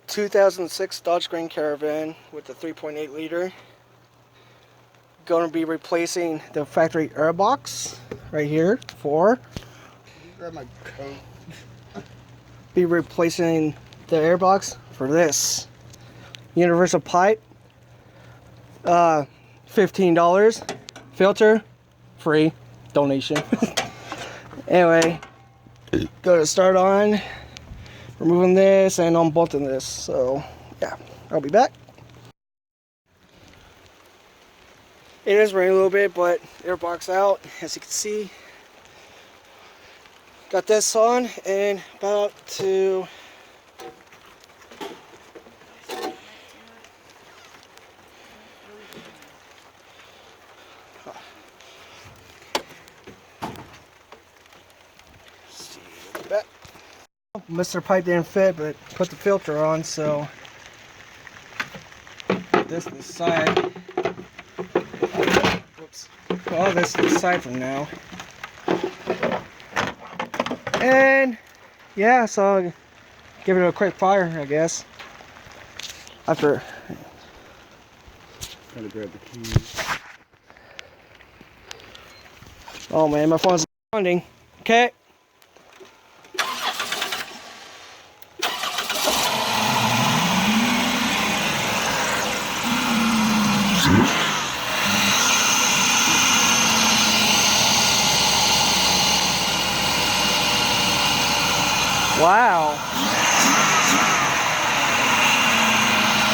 2006 Dodge Grand Caravan with the 3.8 liter. Going to be replacing the factory air box right here for. Grab my coat. Be replacing the air box for this universal pipe. $15. Filter free donation. Anyway, go to start on removing this and unbolting this. So yeah, I'll be back. It is raining a little bit, but airbox out, as you can see. Got this on and about to Mr. Pipe didn't fit, but put the filter on, so this to the side. Oops. Well, this to the side for now. And yeah, so I'll give it a quick fire, I guess. After. Gotta grab the keys. Oh man, my phone's responding. Okay. Wow.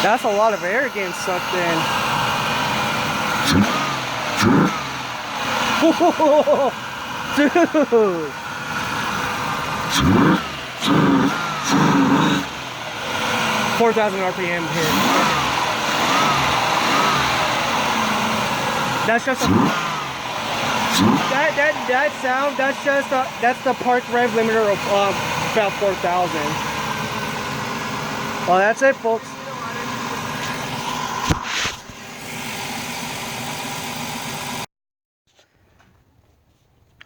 That's a lot of air getting sucked in. Whoa, dude. 4,000 RPM hit. That's just a, that sound. That's just that's the park rev limiter of about 4,000. Well, that's it, folks.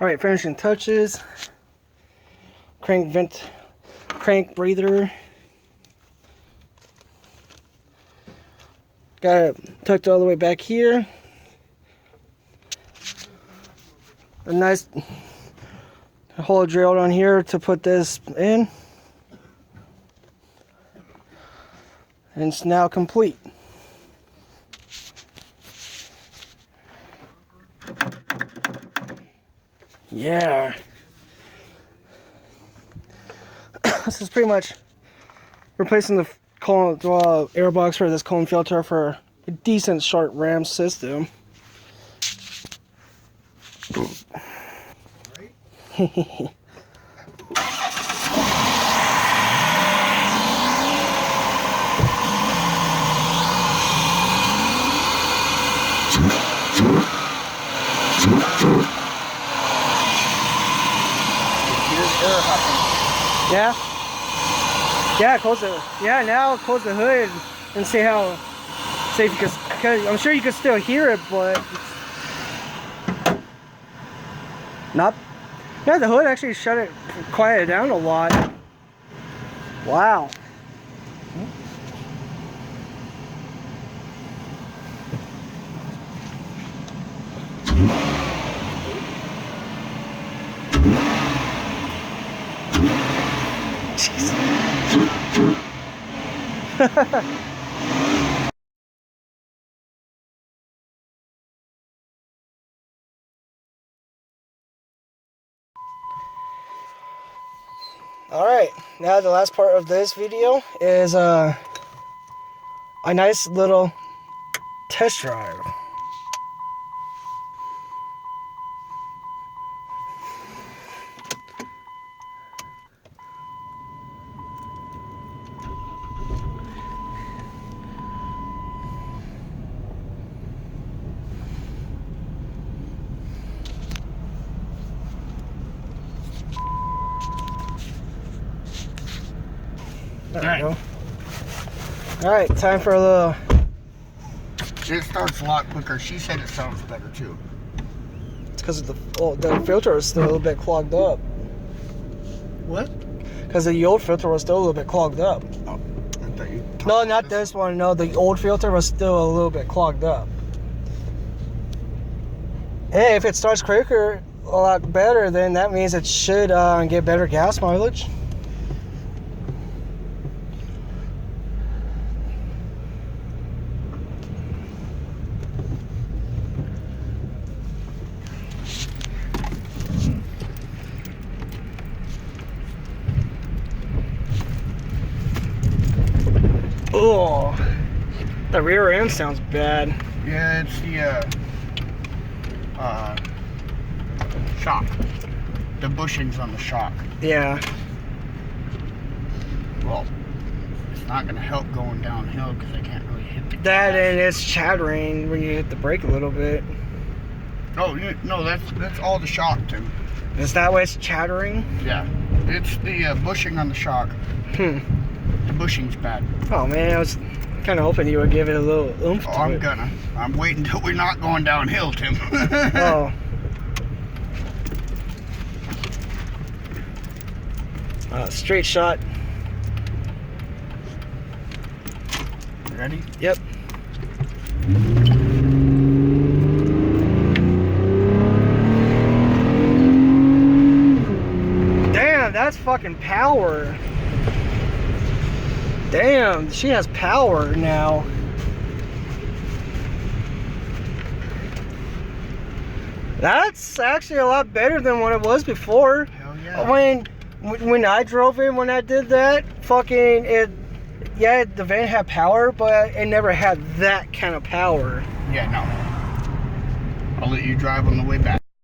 All right, finishing touches. Crank breather. Got it tucked all the way back here. A nice hole drilled on here to put this in. And it's now complete. Yeah. This is pretty much replacing the coolant air box for this coolant filter for a decent short ram system. Yeah. Yeah, close the. Yeah, now close the hood and see how. See if you can. Cause I'm sure you can still hear it, but. Not. Yeah, the hood actually shut it, quieted down a lot. Wow. Alright, now the last part of this video is a nice little test drive. There we go. Alright, time for a little. It starts a lot quicker. She said it sounds better too. It's because the filter is still a little bit clogged up. What? Because the old filter was still a little bit clogged up. Oh, I thought you No, not this one. No, the old filter was still a little bit clogged up. Hey, if it starts quicker, a lot better, then that means it should get better gas mileage. Oh, the rear end sounds bad. Yeah, it's the shock. The bushings on the shock. Yeah. Well, it's not gonna help going downhill because I can't really hit the That gas. and it's chattering when you hit the brake a little bit. Oh no, that's all the shock, Tim. Is that why it's chattering? Yeah, it's the bushing on the shock. Hmm. The bushing's bad. Oh man, I was kind of hoping you would give it a little oomph to I'm it. gonna. I'm waiting till we're not going downhill, Tim. Oh. Straight shot. Ready? Yep. Damn, that's fucking power. Damn, she has power now. That's actually a lot better than what it was before. Hell yeah. When I drove it, when I did that, fucking it, yeah, the van had power, but it never had that kind of power. Yeah, no. I'll let you drive on the way back.